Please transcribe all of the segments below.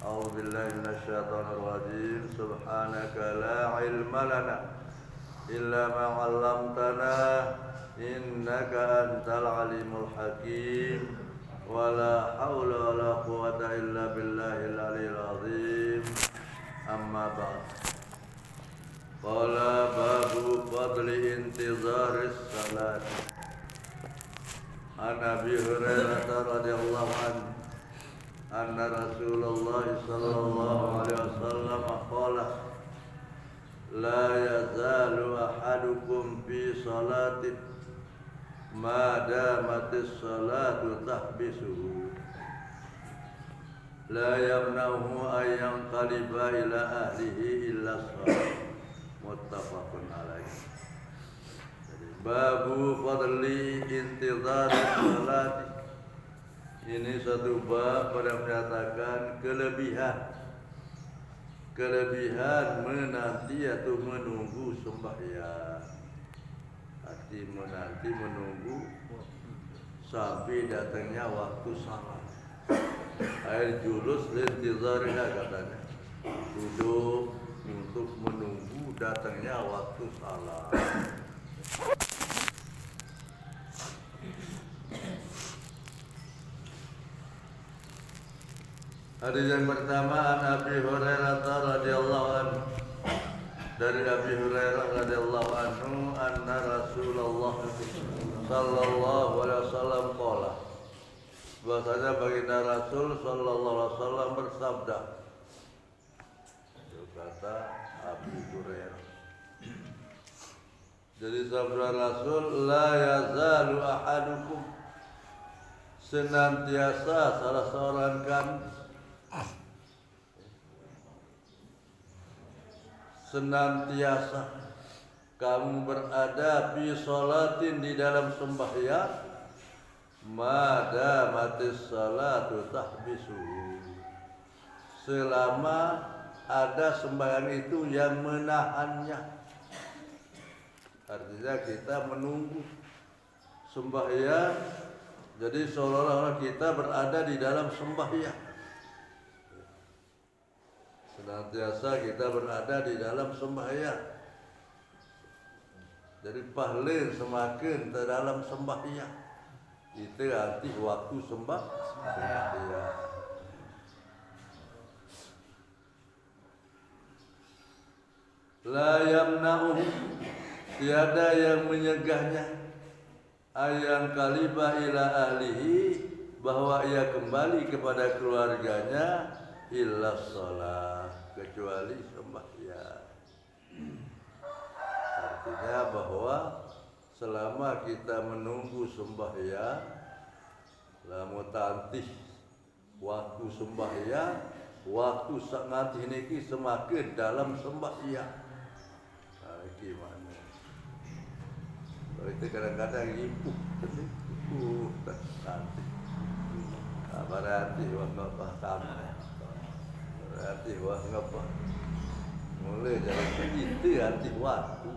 أعوذ بالله من الشيطان الرجيم. سبحانك لا علم لنا إلا ما علمتنا إنك أنت العليم الحكيم. ولا حول ولا قوة إلا بالله العلي العظيم. أما بعد. قال باب فضل انتظار الصلاة. عن أبي هريرة رضي الله عنه أن رسول الله صلى الله عليه وسلم قال: لا يزال أحدكم في صلاة ما دامت الصلاة تحبسه لا يمنعه أن ينقلب إلى أهله إلا الصلاة. متفق عليه. Babu fadli intizar salat. Ini satu bab pada menyatakan kelebihan menanti atau menunggu sembahyang. Arti menunggu sampai datangnya waktu salat. Air julus lintizariha katanya. Duduk untuk menunggu datangnya waktu salat. Hadis yang pertama an Abi Hurairah radhiyallahu anhu, dari Abi Hurairah radhiyallahu anhu anna Rasulullah sallallahu alaihi wasallam qala, bahwasanya baginda Rasul sallallahu alaihi wasallam bersabda. Itu kata Abi Hurairah. Jadi sabda Rasul, la yazalu ahadukum, senantiasa salah seorang kamu, senantiasa kamu berada fi sholatin, di dalam sembahyang, madamatis salatu tahbisu, selama ada sembahyang itu yang menahannya. Artinya kita menunggu sembahyang, jadi seolah-olah kita berada di dalam sembahyang. Senantiasa kita berada di dalam sembahyang. Jadi pahlin semakin ke dalam sembahyang. Itu arti waktu sembahyang. La yamna'u, tiada yang menyegahnya, ayang kaliba ila ahlihi, bahwa ia kembali kepada keluarganya, illa sholat, kecuali sembahyang. Artinya bahwa selama kita menunggu sembahyang, lamun tantih waktu sembahyang, waktu sangat niki semakin dalam sembahyang. Gimana? Itu kadang-kadang ibu nanti berarti wah ngapa kamu, berarti wah ngapa mulai jalan itu arti waktu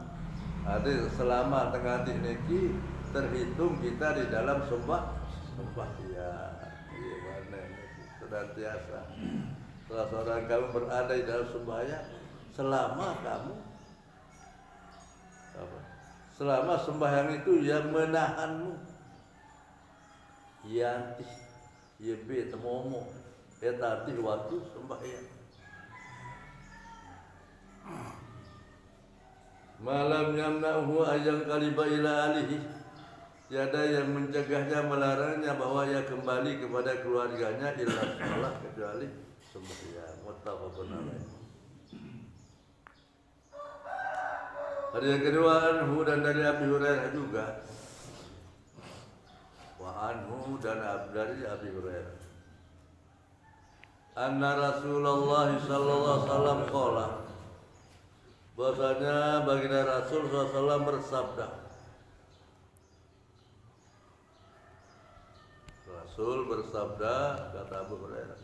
ada selama tengah niki terhitung kita di dalam sembahyang. Gimana? Senantiasa salah seorang kamu berada di dalam sembahyang, selama sembahyang itu yang menahanmu, yanti yebe temomo tadi waktu sembahyang. Malam yamna'uhu ayang kaliba ila alihi, tiada yang mencegahnya, melarangnya bahwa ia kembali kepada keluarganya, illa sholat, kecuali sembahyang. Muttafaqun alaih. Hadis yang kedua anhu, dan dari Abi Hurairah juga. Wa anhu, dan dari Abi Hurairah. Anna Rasulullah sallallahu alaihi wasallam qala, bahwasanya baginda Rasul sallallahu alaihi wasallam bersabda. Rasul bersabda, kata Abu Hurairah,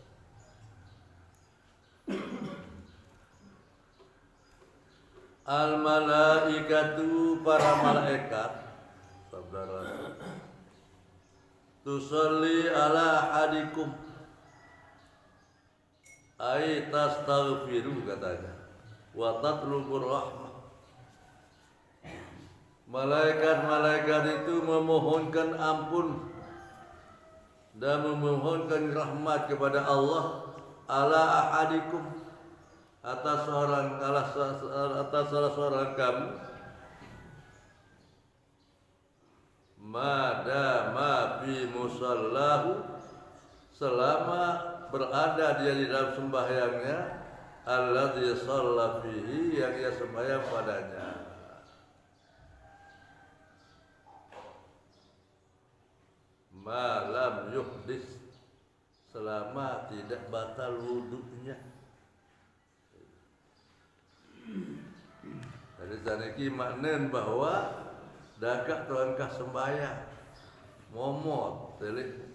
al malaikatu, para malaikat, sabda Rasul, tusalli ala ahadikum, ai tastaghfiru katanya wa tatlubur rahmah. Malaikat-malaikat itu memohonkan ampun dan memohonkan rahmat kepada Allah ala ahadikum atas salah seorang kamu madama fi musallahu selama berada dia di dalam sembahyangnya alladzi shalla fihi yang ia sembahyang padanya. Malam yuhdis selama tidak batal wudunya. Dari saniki maknen bahwa dakak tuangkah sembahyang momot telik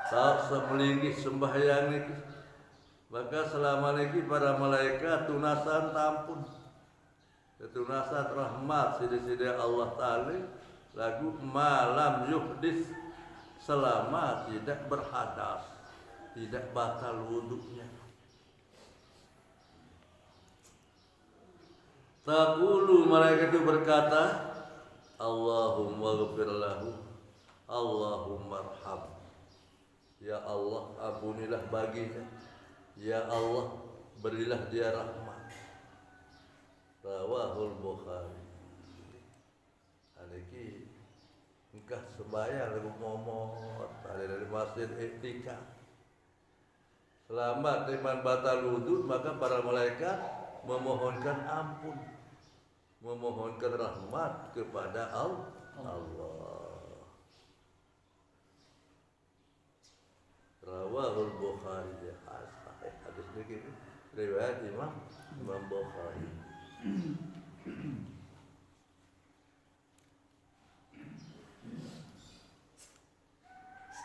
tak semelingkih sembahyang niki, maka selama niki para malaikat tunasan tampun, tunasan rahmat sidi-sidi Allah Ta'ala lagu malam yuhdis selama tidak berhadas, tidak batal wudunya. Taqulu malaikat itu berkata, Allahumma ghfir lahu, Allahumma arham. Ya Allah, ampunilah baginya. Ya Allah, berilah dia rahmat. Rawahul Bukhari. Aniki engkah sembahyang lagu momot dari masjid iktikaf. Selama iman batal wudhu, maka para malaikat memohonkan ampun, memohonkan rahmat kepada Allah. Rawahul Bukhari. Hadis ini riwayat Imam Bukhari.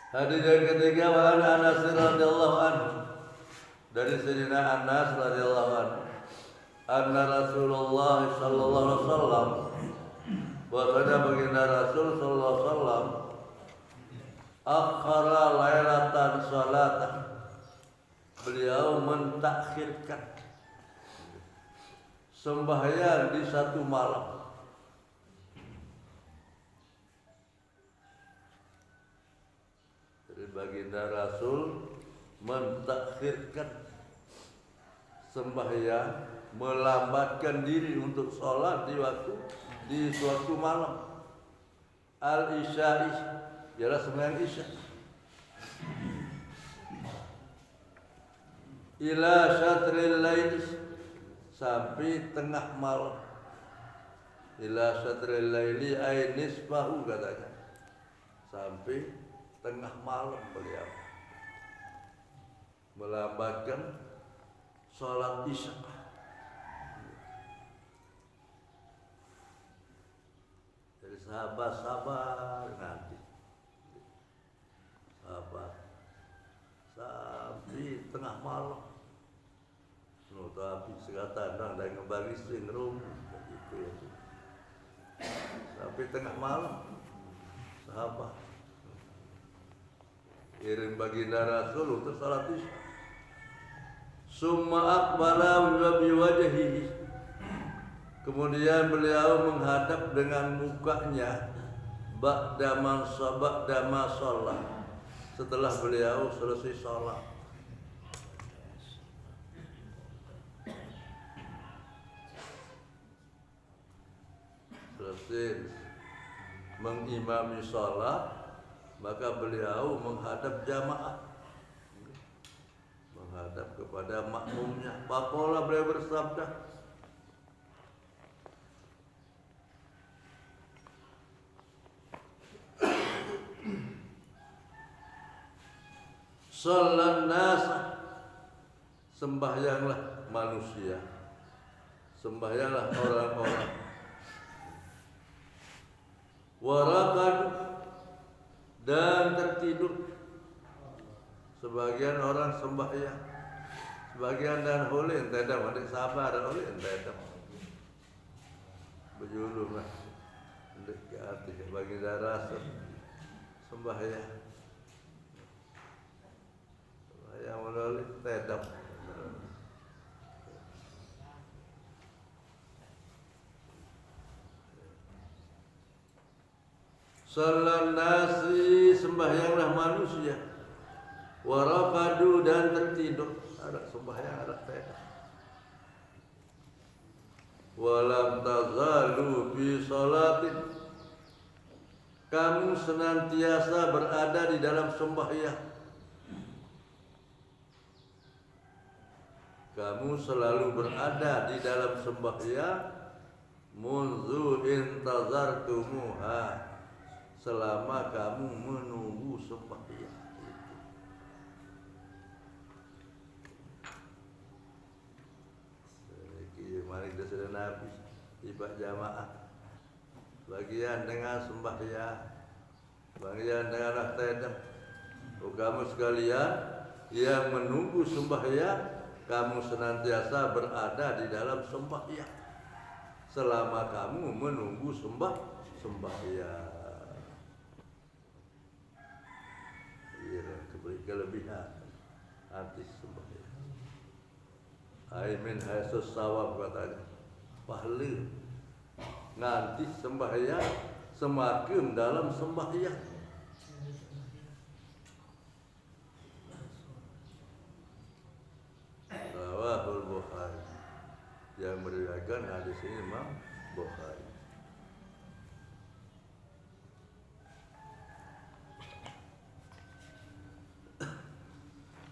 Hadis yang ketiga wa Anas radhiyallahu anhu, dari Sayyidina Anas radhiyallahu anhu, anna Rasulullah sallallahu alaihi wasallam, bahwasanya baginda Rasul sallallahu alaihi wasallam akhara lailatan salatan, beliau mentakhirkan sembahyang di satu malam. Baginda Rasul mentakhirkan sembahyang, melambatkan diri untuk sholat di suatu malam. Al-Isya'i ialah sembahyang Isya. Ila syatril laili, sampai tengah malam. Ila syatril laili ay nisbahu katanya, sampai tengah malam beliau melambatkan sholat Isya. Jadi sahabat sabar nanti, sahabat sampai tengah malam. Tapi sekatan dan kembali singrum begitu ya. Sampai tengah malam sahabat kirim baginda Rasul untuk salat Isya. Summa aqbala bi wajhihi, kemudian beliau menghadap dengan mukanya ba'da ma shalah, setelah beliau selesai salat. Selesai mengimami salat, maka beliau menghadap jamaah, menghadap kepada makmumnya. Faqala, beliau bersabda, Shallan nasa, sembahyanglah manusia, sembahyanglah orang-orang. Waraqad, dan tertidur. Sebagian orang sembahyang, sebagian dan oleh entah ada sabar oleh entah berjulur lah dekat bagi darah sembahyang tedap. Salat nasi sembahyanglah manusia, warafadu dan tertidur. Ada sembahyang, ada tedap. Walam tazalu fi salatin, kamu senantiasa berada di dalam sembahyang. Kamu selalu berada di dalam sembahyang. Munzu intazartumuha, selama kamu menunggu sembahyang. Mari kita sudah Nabi ibadah jamaah, bagian dengan sembahyang, bagian dengan tedap. Oh, kamu sekalian yang menunggu sembahyang, kamu senantiasa berada di dalam sembahyang selama kamu menunggu sembahyang. Iya, kelebihan arti sembahyang. Aimin hasus sawab katanya, pahala nanti sembahyang semakin dalam sembahyang. Rawahul Bukhari, yang meriwayatkan hadis ini Imam Bukhari.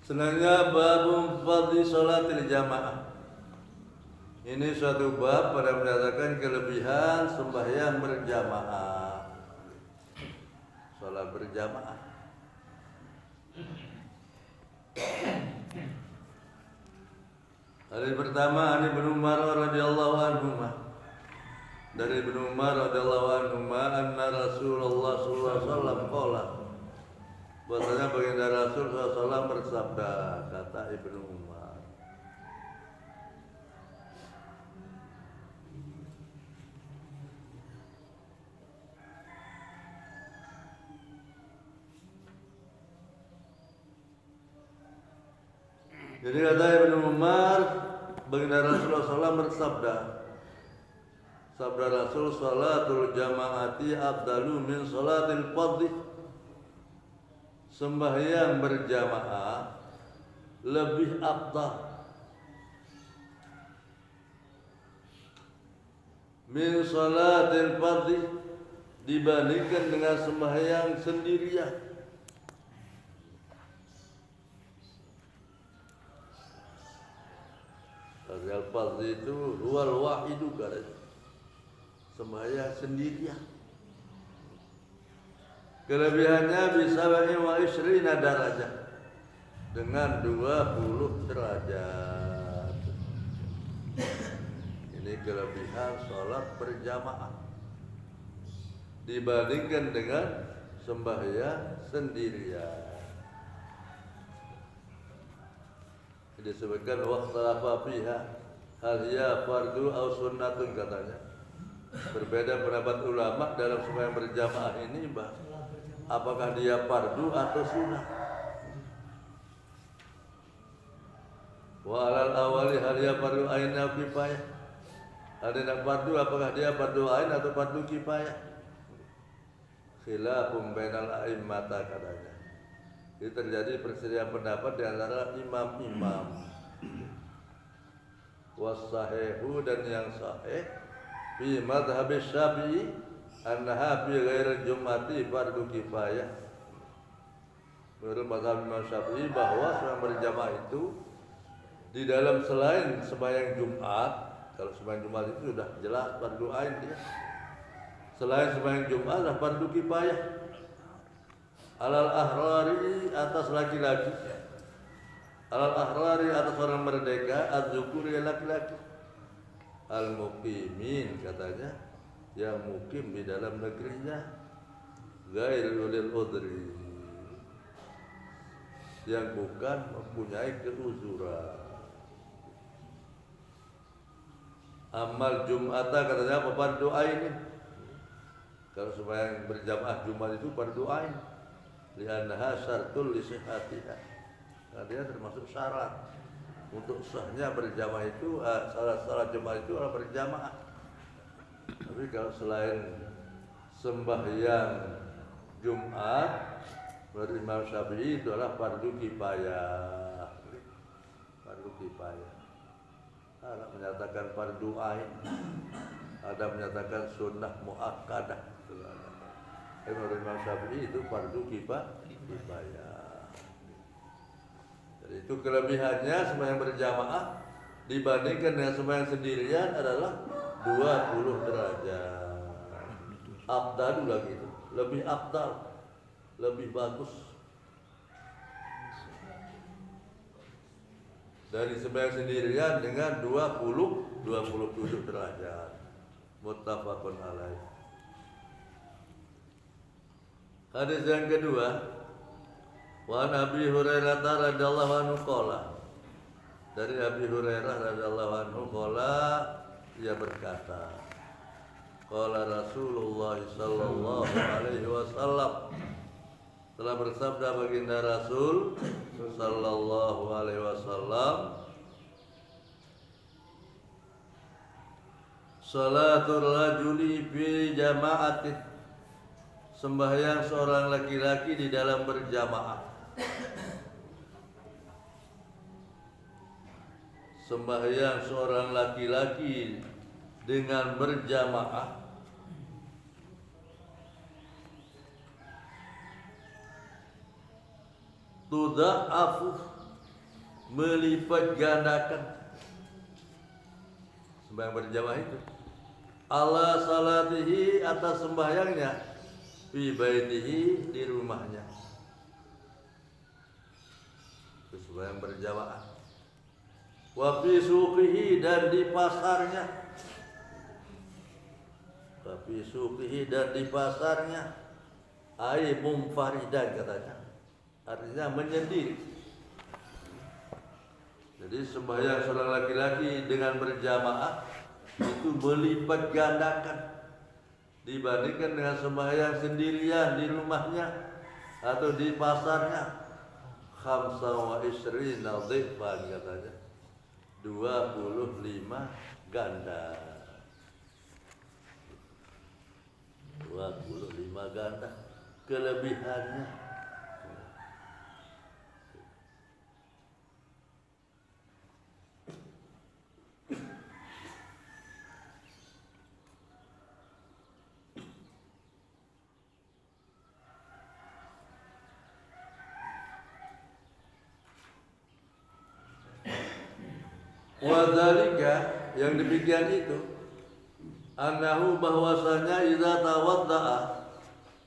Selanjutnya babun fadli sholatil jamaah. Ini suatu bab pada menyatakan kelebihan sembahyang berjamaah, sholat berjamaah. Hadis pertama, Ani bin Umar radhiyallahu anhu. Dari Ibnu Umar radhiyallahu anhu, anna Rasulullah sallallahu alaihi wasallam qala, bahwasanya baginda Rasul sallallahu alaihi wasallam bersabda, kata Ibnu Umar, jadi kata Ibnu Umar, baginda Rasulullah SAW bersabda, sabda Rasul, salatul jamaati afdalu min salatil fardhi, sembahyang berjamaah lebih afdal min salatil fardhi, dibandingkan dengan sembahyang sendirian. Al-fardhi itu huwal wahidu, katanya sembahyang sendirian. Kelebihannya bisa wa isrina darajah, dengan 20 derajat. Ini kelebihan sholat berjamaah dibandingkan dengan sembahyang sendirian. Disebutkan waqtalafa fiha hal hiya fardu aw sunnatun, katanya. Berbeda pendapat ulama dalam sembahyang berjamaah ini, apakah dia fardu atau sunnah. Wa alal awali hal hiya fardu ain aw kifayah, ada yang fardu apakah dia fardu ain atau fardu kifayah. Khilafun bainal a'immata, katanya. Itu terjadi perselisihan pendapat di antara imam-imam. Wasahihu, dan yang sahih fi madhhab Syafi'i annaha fi ghairi jum'ati fardu kifayah. Menurut mazhab Imam Syafi'i bahwa sembahyang berjamaah itu di dalam selain sembahyang Jumat, kalau sembahyang Jumat itu sudah jelas fardu ain dia. Selain sembahyang Jumat adalah fardu kifayah. Alal ahrari, atas laki-laki, alal ahrari, atas orang merdeka, az-zukuri, laki-laki, al-muqimin, katanya, yang mukim di dalam negerinya, ghairul udri, yang bukan mempunyai keuzuran. Amal Jum'ata, katanya apa, fardu ain. Kalau sembahyang berjamaah Jumat itu fardu ain, li'annaha syartul li sihhatiha, dia termasuk syarat untuk sahnya berjamaah itu. Salat Jumat itu adalah berjamaah. Tapi kalau selain sembahyang Jumat, menurut Imam Syafi'i itu adalah fardu kifayah. Fardu kifayah. Ada menyatakan fardu ain, ada menyatakan sunnah muakkadah. Menurut Imam Syafi'i itu fardu kifayah. Jadi itu kelebihannya sembahyang berjamaah dibandingkan dengan sembahyang sendirian adalah 20 derajat. Afdal lagi itu, lebih afdal, lebih bagus dari sembahyang sendirian dengan 27 derajat. Muttafaqun alaih. Hadis yang kedua, wa Abi Hurairah radhiyallahu anhu qala. Dari Abi Hurairah radhiyallahu anhu qala, ia berkata, qala Rasulullah sallallahu alaihi wasallam, telah bersabda baginda Rasul sallallahu alaihi wasallam, salatul rajuli fi jama'atin, sembahyang seorang laki-laki di dalam berjamaah. Sembahyang seorang laki-laki dengan berjamaah tudha'afu, melipat gandakan sembahyang berjamaah itu, ala salatihi, atas sembahyangnya, fi baitihi, di rumahnya. Itu sembahyang berjamaah. Wa fi suqihi, dan di pasarnya. Wa fi suqihi, dan di pasarnya. Ai munfaridan katanya. Artinya menyendiri. Jadi sembahyang seorang laki-laki dengan berjamaah itu melipat gandakan dibandingkan dengan sembahyang sendirian di rumahnya atau di pasarnya. Khamsa wa isrina dhifan katanya, 25 ganda. 25 ganda kelebihannya. Wadzalika, yang demikian itu, annahu, bahwasanya idza tawadda'a,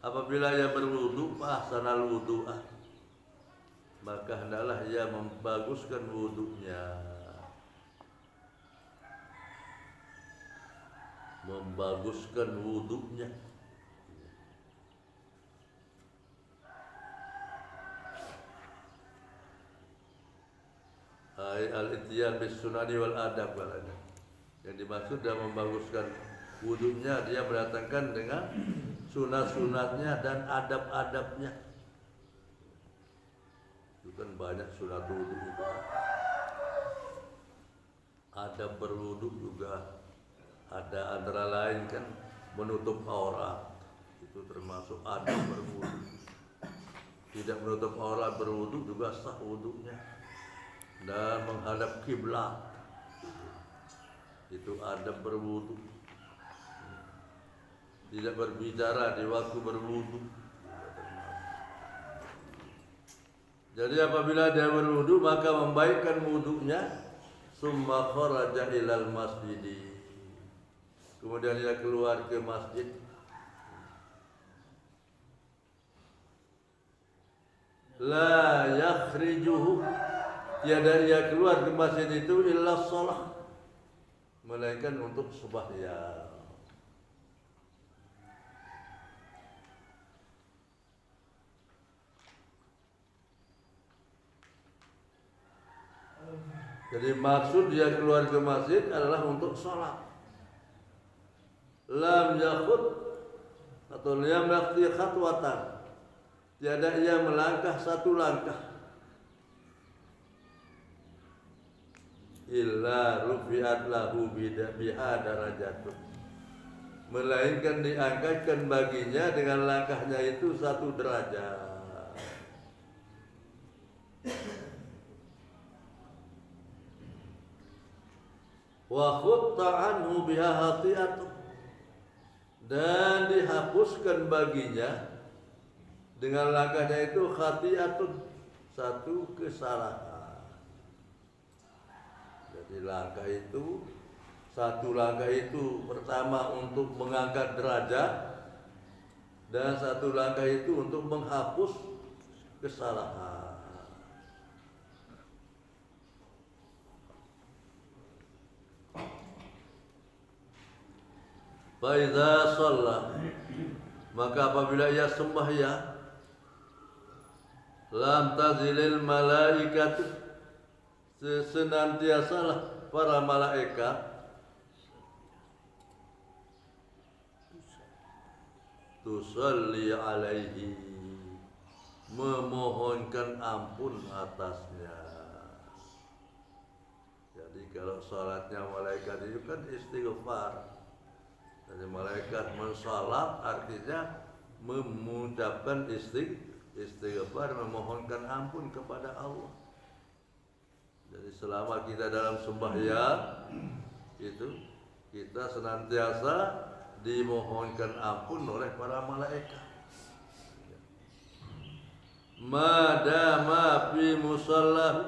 apabila ia berwudu, ahsanal wudu'a, maka hendaklah ia membaguskan wudunya. Membaguskan wudunya. Al-ittiyan bis sunani wal adab balana. Yang dimaksud dalam membaguskan wudunya, dia berdatangkan dengan sunat-sunatnya dan adab-adabnya. Itu kan banyak sunat wudu itu. Adab berwudu juga ada, antara lain kan menutup aurat. Itu termasuk adab berwudu. Tidak menutup aurat berwudu juga sah wudunya. Dan menghadap kiblat, itu adab berwudu. Tidak berbicara di waktu berwudu. Jadi apabila dia berwudu, maka membaikkan wudunya. Summa kharaja ilal masjidi, kemudian dia keluar ke masjid. La yakhrijuhu, tiada ia keluar ke masjid itu illa shalah, melainkan untuk sembahyang. Jadi maksud dia keluar ke masjid adalah untuk sholat. Lam yakhud atau lam yaqti khatwatan, tiada ia melangkah satu langkah. illa rufi'at lahu biha darajatun, melainkan diangkatkan baginya dengan langkahnya itu satu derajat. Wa khutta anhu biha khati'atun, dan dihapuskan baginya dengan langkahnya itu khati'atun, satu kesalahan. Jadi langkah itu, satu langkah itu pertama untuk mengangkat derajat, dan satu langkah itu untuk menghapus kesalahan. Fa idza shalla, maka apabila ia sembahyang, lam tazilil malaikatu, senantiasalah para malaikat tusalli alaihi, memohonkan ampun atasnya. Jadi kalau salatnya malaikat itu kan istighfar. Jadi malaikat mensalat artinya mengucapkan istighfar, memohonkan ampun kepada Allah. Jadi selama kita dalam sembahyang itu kita senantiasa dimohonkan ampun oleh para malaikat. Madama fi musallahu,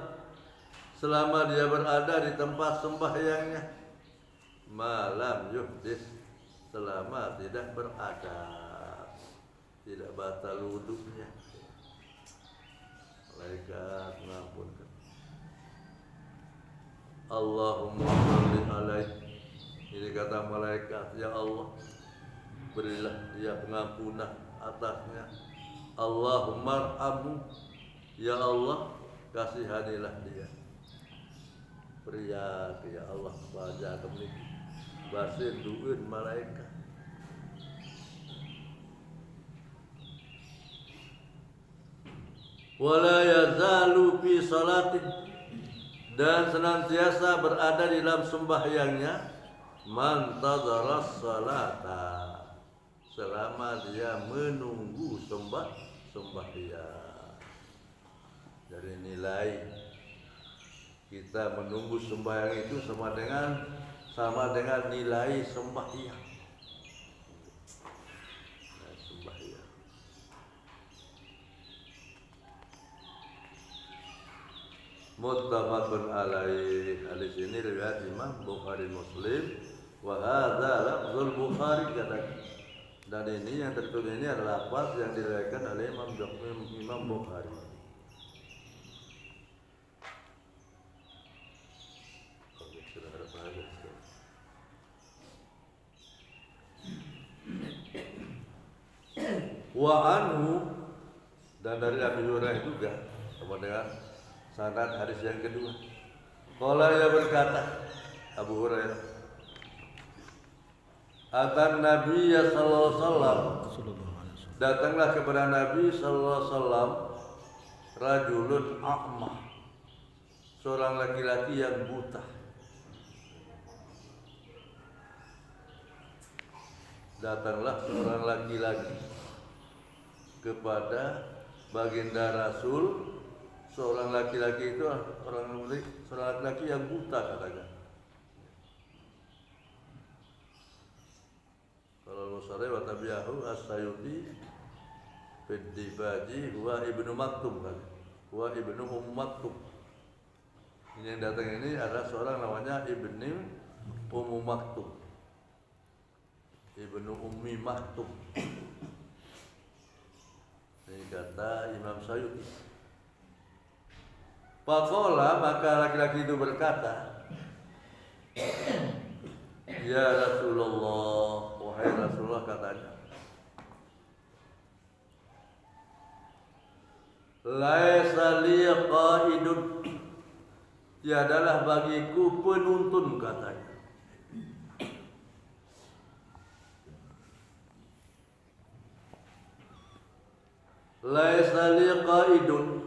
selama dia berada di tempat sembahyangnya. Malam yuhdis, selama tidak beradab, tidak batal wudunya. Malaikat mengampunkan. Allahumma shalli alaihi, ini kata malaikat, ya Allah, berilah dia pengampunan atasnya. Allahumma arhamhu, ya Allah, kasihanilah dia. Pria, ya Allah, baca kami basin duun malaikat. Wala yazalu fi salatin, dan senantiasa berada di dalam sembahyangnya, mantadharas salata, selama dia menunggu sembahyang. Dari nilai kita menunggu sembahyang itu sama dengan nilai sembahyang. Muttafaqun alaih. Hadis ini riwayat Imam Bukhari Muslim, wa hadza lafzul Bukhari, katakan. Dan ini yang tertulis ini adalah lafaz yang diriwayatkan oleh Imam Bukhari. Wa anhu, dan dari Abi Hurairah juga, sama dengan sanad hadis yang kedua. Qala, ia berkata, Abu Hurairah, atan Nabi sallallahu alaihi wasallam, datanglah kepada Nabi sallallahu alaihi wasallam rajulun a'ma, seorang laki-laki yang buta. Datanglah seorang laki-laki kepada baginda Rasul. Seorang laki-laki itu seorang laki-laki yang buta, katakan. Kalau Musarri wa tabi'ahu as-Sayuti fid-Dibaji huwa ibnu Maktum, kan? Huwa ibnu Maktum. Ini yang datang ini adalah seorang namanya Ibnu Maktum, Ibnu Ummi Maktum. Ini kata Imam Sayuti. Faqala, maka laki-laki itu berkata, ya Rasulullah, wahai Rasulullah, katanya, laisa li qaidun, tiadalah bagiku penuntun, katanya. Laisa li qaidun,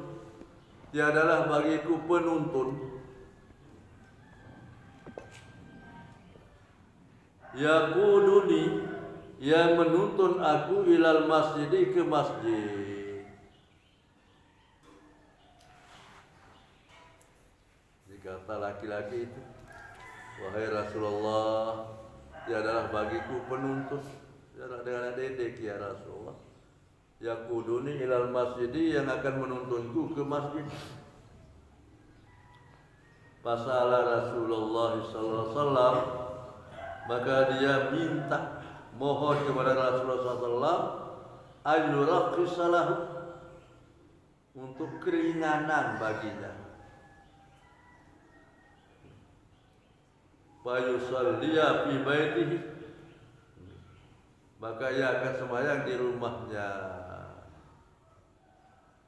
tiadalah bagiku penuntun. yaquduni, yang menuntun aku ilal masjidi, ke masjid. Dikata laki-laki itu, wahai Rasulullah, tiadalah bagiku penuntun, tiada dengan dedek ya Rasulullah. Yaquduni ilal masjidi, yang akan menuntunku ke masjid. Pasala Rasulullah sallallahu alaihi wasallam, maka dia minta, mohon kepada Rasulullah sallallahu ayyuraqisalahu, untuk keringanan baginya. Fa yusalliya fi baitihi, maka ia akan sembahyang di rumahnya.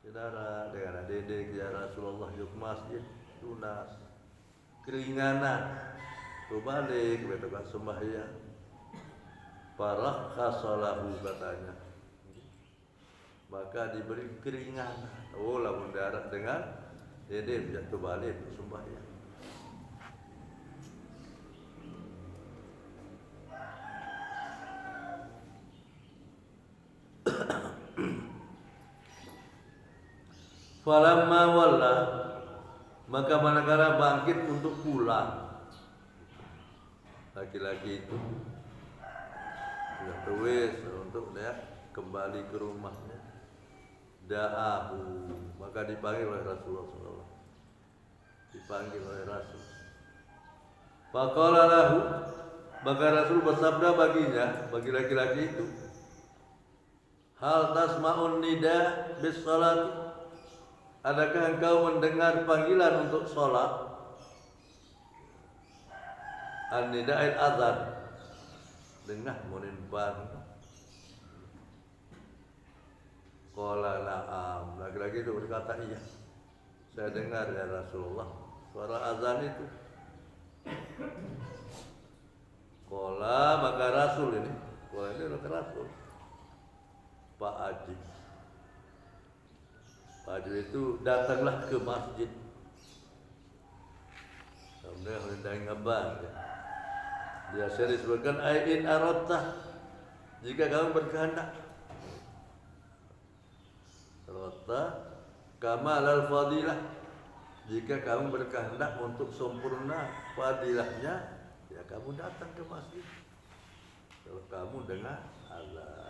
Saudara dengan dedek ya Rasulullah, yuk masjid tunas keringanan, tu balik betul sembahyang. Parah kasalahu, katanya, maka diberi keringanan. Oh, lamun darat dengan dedek jatuh balik sembahyang. Falamma walla, maka manakala bangkit untuk pulang, laki-laki itu sudah tulis untuk dia kembali ke rumahnya. Da'ahu, maka dipanggil oleh Rasulullah SAW, dipanggil oleh Rasul. Faqala lahu, maka Rasul bersabda baginya, bagi laki-laki itu, hal tasma'un nida bis salati, adakah engkau mendengar panggilan untuk sholat? An-nida'il azan, dengar menimpan. Qala na'am, laki-laki itu berkata, iya, saya dengar ya Rasulullah suara azan itu. Qala, maka Rasul ini, qala ini adalah Rasul, Pak Haji. Pak Haji itu datanglah ke masjid. Kemudian hendak ngabar ya. Biasa disebutkan ayin arottah, jika kamu berkehendak. Arottah kamal al fadilah, jika kamu berkehendak untuk sempurna fadilahnya, ya kamu datang ke masjid. Kalau kamu dengar azan.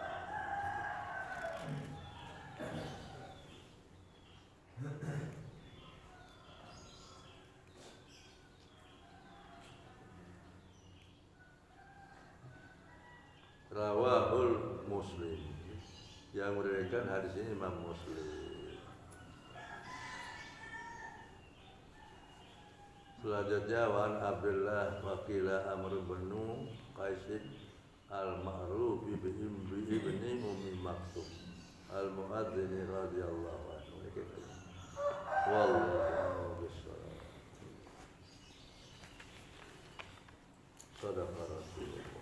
Rawahul Muslim, yang meriwayatkan hadis ini Imam Muslim. Selanjutnya wan Abdullah wakila Amr bin Qais al-Ma'ruf ibni Ummi Maktum al-Muadzin radhiyallahu anhu. Wallahu bissawab. Shadaqa Rasulullah.